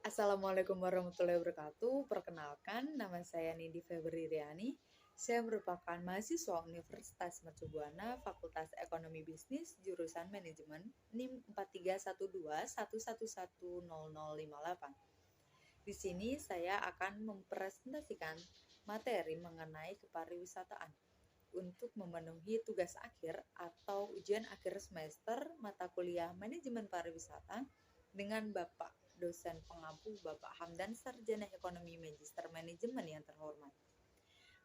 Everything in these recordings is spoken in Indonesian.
Assalamualaikum warahmatullahi wabarakatuh. Perkenalkan, nama saya Nindi Febriani. Saya merupakan mahasiswa Universitas Mercubuana, Fakultas Ekonomi Bisnis, jurusan Manajemen, NIM 431211100058. Di sini saya akan mempresentasikan materi mengenai kepariwisataan untuk memenuhi tugas akhir atau ujian akhir semester mata kuliah Manajemen Pariwisata dengan Bapak dosen pengampu Bapak Hamdan Sarjana Ekonomi Magister Manajemen yang terhormat.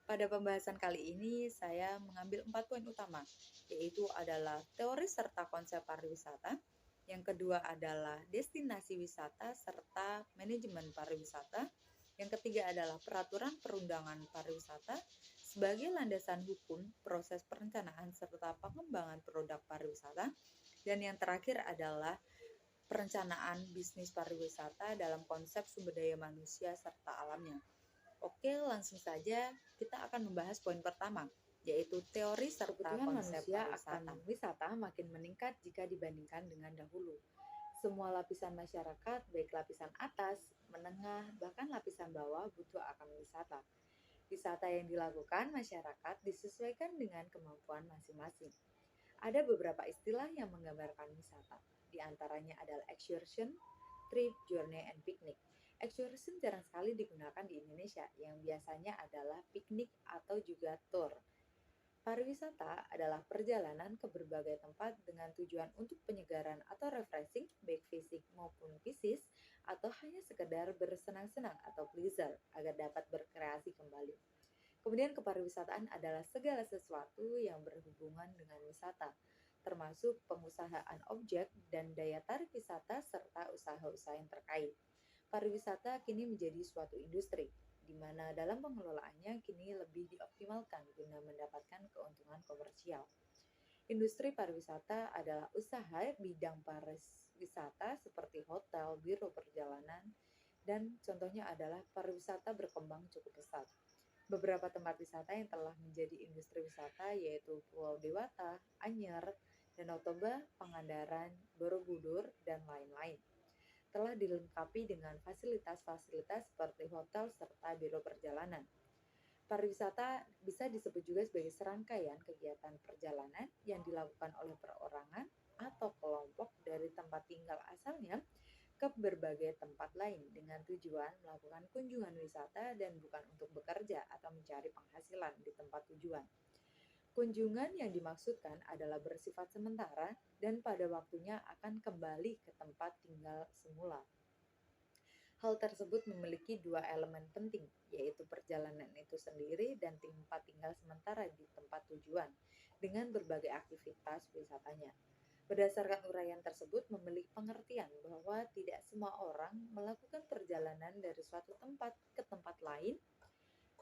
Pada pembahasan kali ini saya mengambil 4 poin utama, yaitu adalah teori serta konsep pariwisata, yang kedua adalah destinasi wisata serta manajemen pariwisata, yang ketiga adalah peraturan perundangan pariwisata sebagai landasan hukum proses perencanaan serta pengembangan produk pariwisata, dan yang terakhir adalah perencanaan bisnis pariwisata dalam konsep sumber daya manusia serta alamnya. Oke, langsung saja kita akan membahas poin pertama, yaitu teori serta konsep pariwisata. Wisata makin meningkat jika dibandingkan dengan dahulu. Semua lapisan masyarakat, baik lapisan atas, menengah, bahkan lapisan bawah butuh akan wisata. Wisata yang dilakukan masyarakat disesuaikan dengan kemampuan masing-masing. Ada beberapa istilah yang menggambarkan wisata. Di antaranya adalah excursion, trip, journey, and picnic. Excursion jarang sekali digunakan di Indonesia, yang biasanya adalah piknik atau juga tour. Pariwisata adalah perjalanan ke berbagai tempat dengan tujuan untuk penyegaran atau refreshing, baik fisik maupun fisis, atau hanya sekedar bersenang-senang atau pleasure agar dapat berkreasi kembali. Kemudian kepariwisataan adalah segala sesuatu yang berhubungan dengan wisata, termasuk pengusahaan objek dan daya tarik wisata serta usaha-usaha yang terkait. Pariwisata kini menjadi suatu industri, di mana dalam pengelolaannya kini lebih dioptimalkan guna mendapatkan keuntungan komersial. Industri pariwisata adalah usaha bidang pariwisata seperti hotel, biro perjalanan, dan contohnya adalah pariwisata berkembang cukup pesat. Beberapa tempat wisata yang telah menjadi industri wisata yaitu Pulau Dewata, Anyer, Danau Toba, Pangandaran, Borobudur, dan lain-lain. Telah dilengkapi dengan fasilitas-fasilitas seperti hotel serta biro perjalanan. Pariwisata bisa disebut juga sebagai serangkaian kegiatan perjalanan yang dilakukan oleh perorangan atau kelompok dari tempat tinggal asalnya ke berbagai tempat lain dengan tujuan melakukan kunjungan wisata dan bukan untuk bekerja atau mencari penghasilan di tempat tujuan. Kunjungan yang dimaksudkan adalah bersifat sementara dan pada waktunya akan kembali ke tempat tinggal semula. Hal tersebut memiliki dua elemen penting, yaitu perjalanan itu sendiri dan tempat tinggal sementara di tempat tujuan, dengan berbagai aktivitas wisatanya. Berdasarkan uraian tersebut memiliki pengertian bahwa tidak semua orang melakukan perjalanan dari suatu tempat ke tempat lain,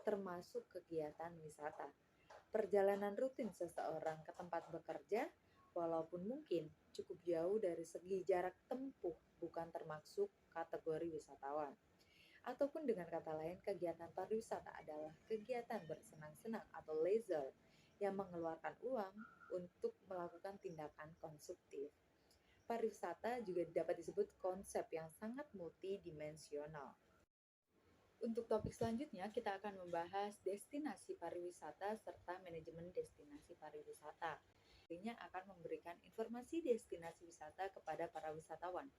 termasuk kegiatan wisata. Perjalanan rutin seseorang ke tempat bekerja, walaupun mungkin cukup jauh dari segi jarak tempuh, bukan termasuk kategori wisatawan. Ataupun dengan kata lain, kegiatan pariwisata adalah kegiatan bersenang-senang atau leisure yang mengeluarkan uang untuk melakukan tindakan konsumtif. Pariwisata juga dapat disebut konsep yang sangat multidimensional. Untuk topik selanjutnya, kita akan membahas destinasi pariwisata serta manajemen destinasi pariwisata. Ini akan memberikan informasi destinasi wisata kepada para wisatawan,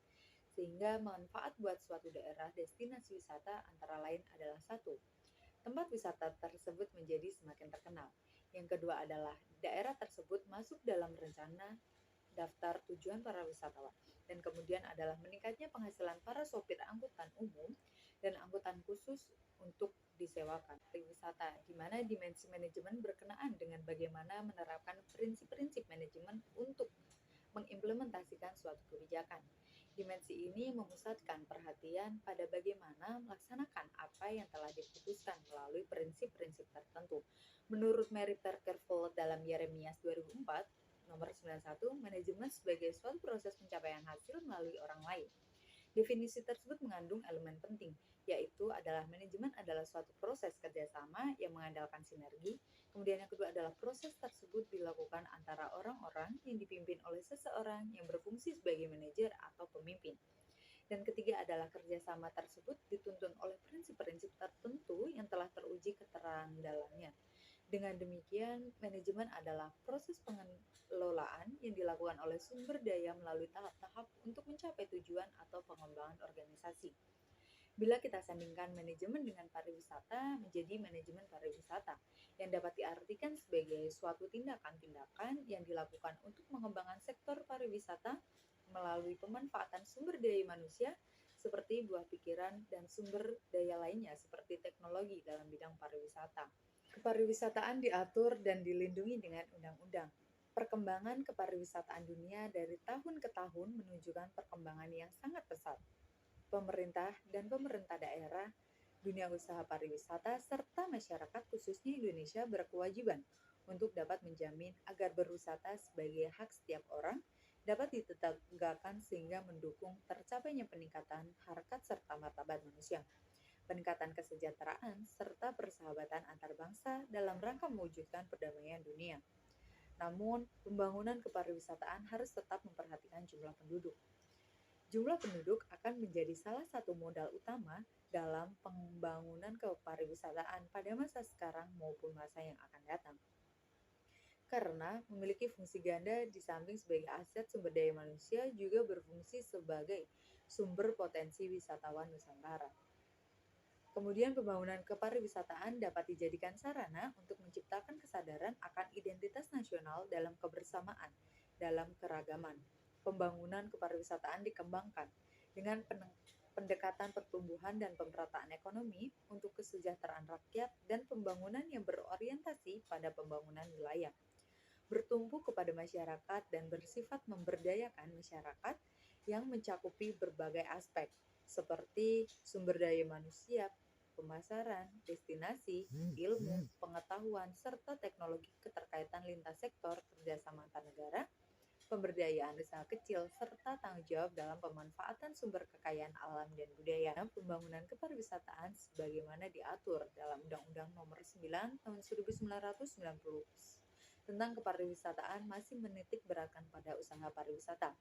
sehingga manfaat buat suatu daerah destinasi wisata antara lain adalah satu, tempat wisata tersebut menjadi semakin terkenal. Yang kedua adalah daerah tersebut masuk dalam rencana daftar tujuan para wisatawan. Dan kemudian adalah meningkatnya penghasilan para sopir angkutan umum dan angkutan khusus untuk disewakan. Wisata, di mana dimensi manajemen berkenaan dengan bagaimana menerapkan prinsip-prinsip manajemen untuk mengimplementasikan suatu kebijakan. Dimensi ini memusatkan perhatian pada bagaimana melaksanakan apa yang telah diputuskan melalui prinsip-prinsip tertentu. Menurut Mary Parker Fowl dalam Yeremias 2004, nomor 91, manajemen sebagai suatu proses pencapaian hasil melalui orang lain. Definisi tersebut mengandung elemen penting, yaitu adalah manajemen adalah suatu proses kerjasama yang mengandalkan sinergi. Kemudian yang kedua adalah proses tersebut dilakukan antara orang-orang yang dipimpin oleh seseorang yang berfungsi sebagai manajer atau pemimpin. Dan ketiga adalah kerjasama tersebut dituntun oleh prinsip-prinsip tertentu yang telah teruji keterandalannya. Dengan demikian, manajemen adalah proses pengelolaan yang dilakukan oleh sumber daya melalui tahap-tahap untuk mencapai tujuan atau pengembangan organisasi. Bila kita sandingkan manajemen dengan pariwisata menjadi manajemen pariwisata yang dapat diartikan sebagai suatu tindakan-tindakan yang dilakukan untuk mengembangkan sektor pariwisata melalui pemanfaatan sumber daya manusia seperti buah pikiran dan sumber daya lainnya seperti teknologi dalam bidang pariwisata. Kepariwisataan diatur dan dilindungi dengan undang-undang. Perkembangan kepariwisataan dunia dari tahun ke tahun menunjukkan perkembangan yang sangat pesat. Pemerintah dan pemerintah daerah, dunia usaha pariwisata, serta masyarakat khususnya Indonesia berkewajiban untuk dapat menjamin agar berwisata sebagai hak setiap orang dapat ditegakkan sehingga mendukung tercapainya peningkatan harkat serta martabat manusia, peningkatan kesejahteraan, serta persahabatan antar bangsa dalam rangka mewujudkan perdamaian dunia. Namun, pembangunan kepariwisataan harus tetap memperhatikan jumlah penduduk. Jumlah penduduk akan menjadi salah satu modal utama dalam pembangunan kepariwisataan pada masa sekarang maupun masa yang akan datang. Karena memiliki fungsi ganda di samping sebagai aset sumber daya manusia juga berfungsi sebagai sumber potensi wisatawan Nusantara. Kemudian pembangunan kepariwisataan dapat dijadikan sarana untuk menciptakan kesadaran akan identitas nasional dalam kebersamaan, dalam keragaman. Pembangunan kepariwisataan dikembangkan dengan pendekatan pertumbuhan dan pemerataan ekonomi untuk kesejahteraan rakyat dan pembangunan yang berorientasi pada pembangunan wilayah, bertumpu kepada masyarakat dan bersifat memberdayakan masyarakat yang mencakupi berbagai aspek seperti sumber daya manusia, pemasaran, destinasi, ilmu, pengetahuan, serta teknologi keterkaitan lintas sektor, kerjasama antar negara, pemberdayaan usaha kecil, serta tanggung jawab dalam pemanfaatan sumber kekayaan alam dan budaya. Pembangunan kepariwisataan sebagaimana diatur dalam Undang-Undang Nomor 9 Tahun 1990 tentang kepariwisataan masih menitik beratkan pada usaha pariwisata.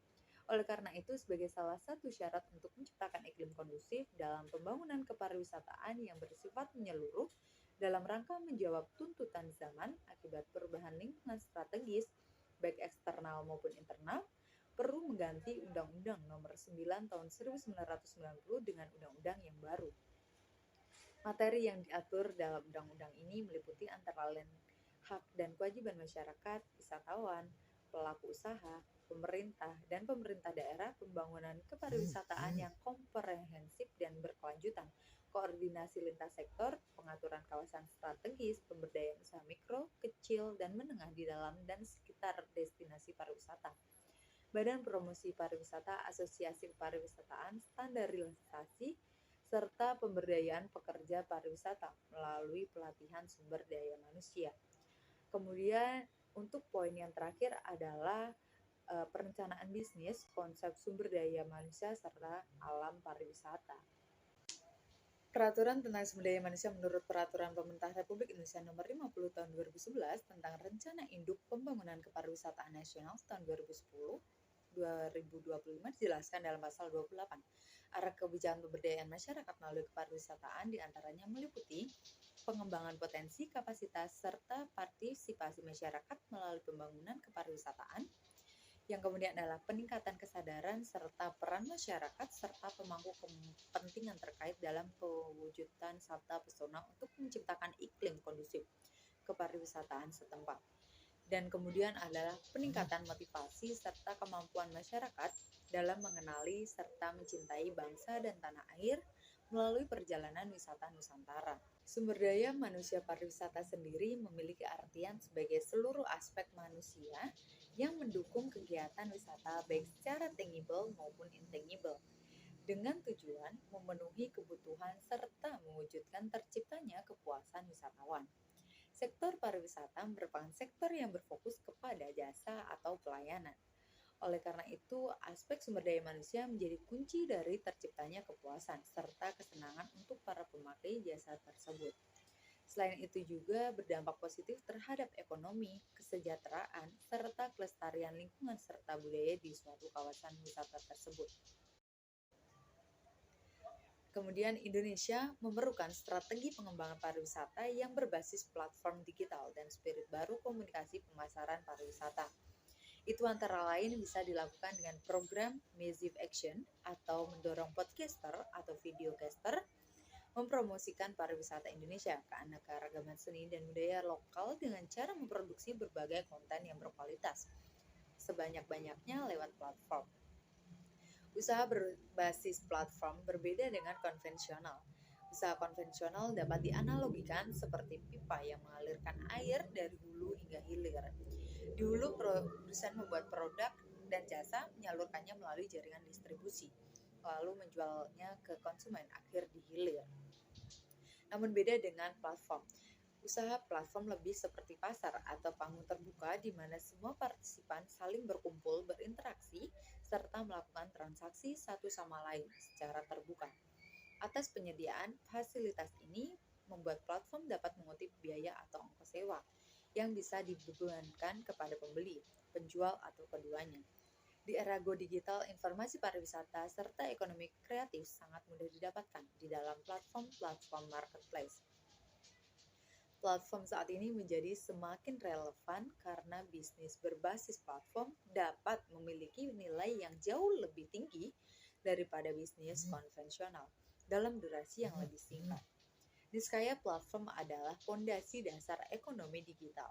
Oleh karena itu, sebagai salah satu syarat untuk menciptakan iklim kondusif dalam pembangunan kepariwisataan yang bersifat menyeluruh dalam rangka menjawab tuntutan zaman akibat perubahan lingkungan strategis, baik eksternal maupun internal, perlu mengganti Undang-Undang Nomor 9 Tahun 1990 dengan undang-undang yang baru. Materi yang diatur dalam undang-undang ini meliputi antara lain hak dan kewajiban masyarakat, wisatawan, pelaku usaha, pemerintah, dan pemerintah daerah, pembangunan kepariwisataan yang komprehensif dan berkelanjutan, koordinasi lintas sektor, pengaturan kawasan strategis, pemberdayaan usaha mikro, kecil, dan menengah di dalam dan sekitar destinasi pariwisata. Badan Promosi Pariwisata, Asosiasi Pariwisataan, Standarisasi, serta pemberdayaan pekerja pariwisata melalui pelatihan sumber daya manusia. Kemudian untuk poin yang terakhir adalah perencanaan bisnis, konsep sumber daya manusia, serta alam pariwisata. Peraturan tentang sumber daya manusia menurut Peraturan Pemerintah Republik Indonesia Nomor 50 Tahun 2011 tentang Rencana Induk Pembangunan Kepariwisataan Nasional tahun 2010-2025 dijelaskan dalam pasal 28. Arah kebijakan pemberdayaan masyarakat melalui kepariwisataan diantaranya meliputi pengembangan potensi, kapasitas, serta partisipasi masyarakat melalui pembangunan kepariwisataan, yang kemudian adalah peningkatan kesadaran serta peran masyarakat serta pemangku kepentingan terkait dalam pewujudan sabta pesona untuk menciptakan iklim kondusif kepariwisataan setempat. Dan kemudian adalah peningkatan motivasi serta kemampuan masyarakat dalam mengenali serta mencintai bangsa dan tanah air melalui perjalanan wisata Nusantara. Sumber daya manusia pariwisata sendiri memiliki artian sebagai seluruh aspek manusia yang mendukung kegiatan wisata baik secara tangible maupun intangible, dengan tujuan memenuhi kebutuhan serta mewujudkan terciptanya kepuasan wisatawan. Sektor pariwisata merupakan sektor yang berfokus kepada jasa atau pelayanan. Oleh karena itu, aspek sumber daya manusia menjadi kunci dari terciptanya kepuasan serta kesenangan untuk para pemakai jasa tersebut. Selain itu juga berdampak positif terhadap ekonomi, kesejahteraan, serta kelestarian lingkungan serta budaya di suatu kawasan wisata tersebut. Kemudian Indonesia memerlukan strategi pengembangan pariwisata yang berbasis platform digital dan spirit baru komunikasi pemasaran pariwisata. Itu antara lain bisa dilakukan dengan program Massive Action atau mendorong podcaster atau videocaster mempromosikan pariwisata Indonesia, keanekaragaman seni dan budaya lokal dengan cara memproduksi berbagai konten yang berkualitas sebanyak-banyaknya lewat platform. Usaha berbasis platform berbeda dengan konvensional. Usaha konvensional dapat dianalogikan seperti pipa yang mengalirkan air dari hulu hingga hilir. Di hulu, produsen membuat produk dan jasa, menyalurkannya melalui jaringan distribusi, lalu menjualnya ke konsumen akhir di hilir. Namun beda dengan platform. Usaha platform lebih seperti pasar atau panggung terbuka di mana semua partisipan saling berkumpul, berinteraksi, serta melakukan transaksi satu sama lain secara terbuka. Atas penyediaan fasilitas ini membuat platform dapat mengutip biaya atau ongkos sewa yang bisa dibebankan kepada pembeli, penjual, atau keduanya. Di era go digital, informasi pariwisata serta ekonomi kreatif sangat mudah didapatkan di dalam platform-platform marketplace. Platform saat ini menjadi semakin relevan karena bisnis berbasis platform dapat memiliki nilai yang jauh lebih tinggi daripada bisnis konvensional dalam durasi yang lebih singkat. Niscaya platform adalah fondasi dasar ekonomi digital.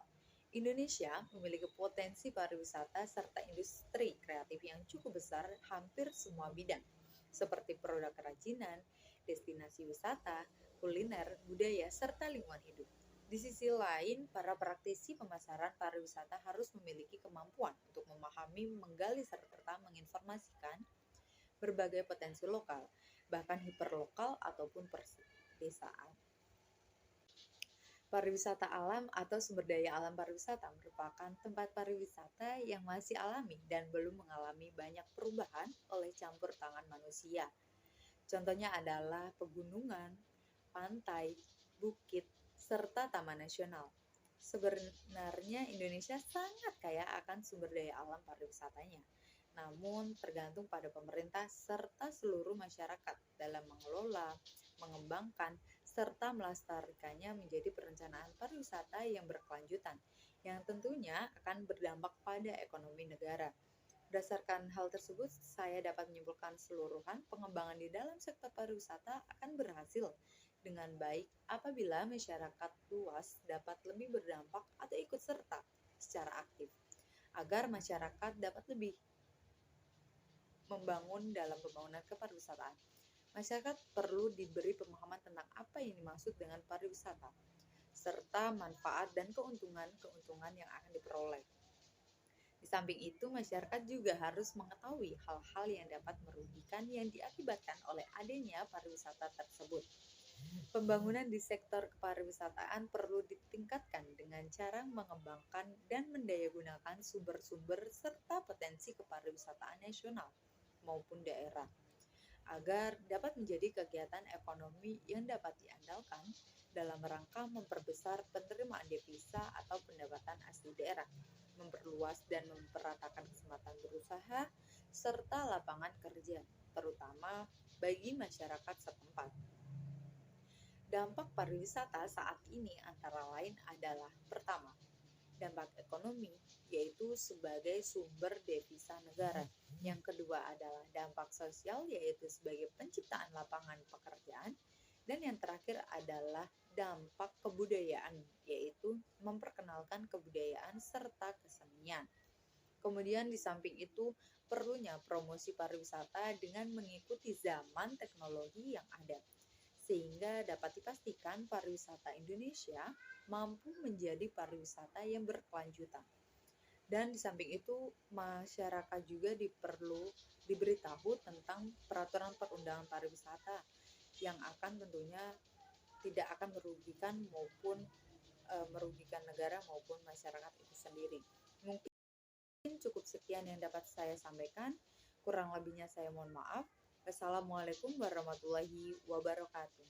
Indonesia memiliki potensi pariwisata serta industri kreatif yang cukup besar hampir semua bidang, seperti produk kerajinan, destinasi wisata, kuliner, budaya, serta lingkungan hidup. Di sisi lain, para praktisi pemasaran pariwisata harus memiliki kemampuan untuk memahami, menggali, serta menginformasikan berbagai potensi lokal, bahkan hiperlokal ataupun pedesaan. Pariwisata alam atau sumber daya alam pariwisata merupakan tempat pariwisata yang masih alami dan belum mengalami banyak perubahan oleh campur tangan manusia. Contohnya adalah pegunungan, pantai, bukit, serta taman nasional. Sebenarnya Indonesia sangat kaya akan sumber daya alam pariwisatanya, namun tergantung pada pemerintah serta seluruh masyarakat dalam mengelola, mengembangkan, serta melestarikannya menjadi perencanaan pariwisata yang berkelanjutan, yang tentunya akan berdampak pada ekonomi negara. Berdasarkan hal tersebut, saya dapat menyimpulkan seluruhan pengembangan di dalam sektor pariwisata akan berhasil dengan baik apabila masyarakat luas dapat lebih berdampak atau ikut serta secara aktif, agar masyarakat dapat lebih membangun dalam pembangunan kepariwisataan. Masyarakat perlu diberi pemahaman tentang apa yang dimaksud dengan pariwisata, serta manfaat dan keuntungan-keuntungan yang akan diperoleh. Di samping itu, masyarakat juga harus mengetahui hal-hal yang dapat merugikan yang diakibatkan oleh adanya pariwisata tersebut. Pembangunan di sektor kepariwisataan perlu ditingkatkan dengan cara mengembangkan dan mendayagunakan sumber-sumber serta potensi kepariwisataan nasional maupun daerah, agar dapat menjadi kegiatan ekonomi yang dapat diandalkan dalam rangka memperbesar penerimaan devisa atau pendapatan asli daerah, memperluas dan memperatakan kesempatan berusaha, serta lapangan kerja, terutama bagi masyarakat setempat. Dampak pariwisata saat ini antara lain adalah: pertama, dampak ekonomi, yaitu sebagai sumber devisa negara. Yang kedua adalah dampak sosial, yaitu sebagai penciptaan lapangan pekerjaan. Dan yang terakhir adalah dampak kebudayaan, yaitu memperkenalkan kebudayaan serta kesenian. Kemudian di samping itu, perlunya promosi pariwisata dengan mengikuti zaman teknologi yang ada, sehingga dapat dipastikan pariwisata Indonesia mampu menjadi pariwisata yang berkelanjutan. Dan di samping itu, masyarakat juga perlu diberitahu tentang peraturan perundangan pariwisata yang akan tentunya tidak akan merugikan maupun merugikan negara maupun masyarakat itu sendiri. Mungkin cukup sekian yang dapat saya sampaikan. Kurang lebihnya saya mohon maaf. Wassalamualaikum warahmatullahi wabarakatuh.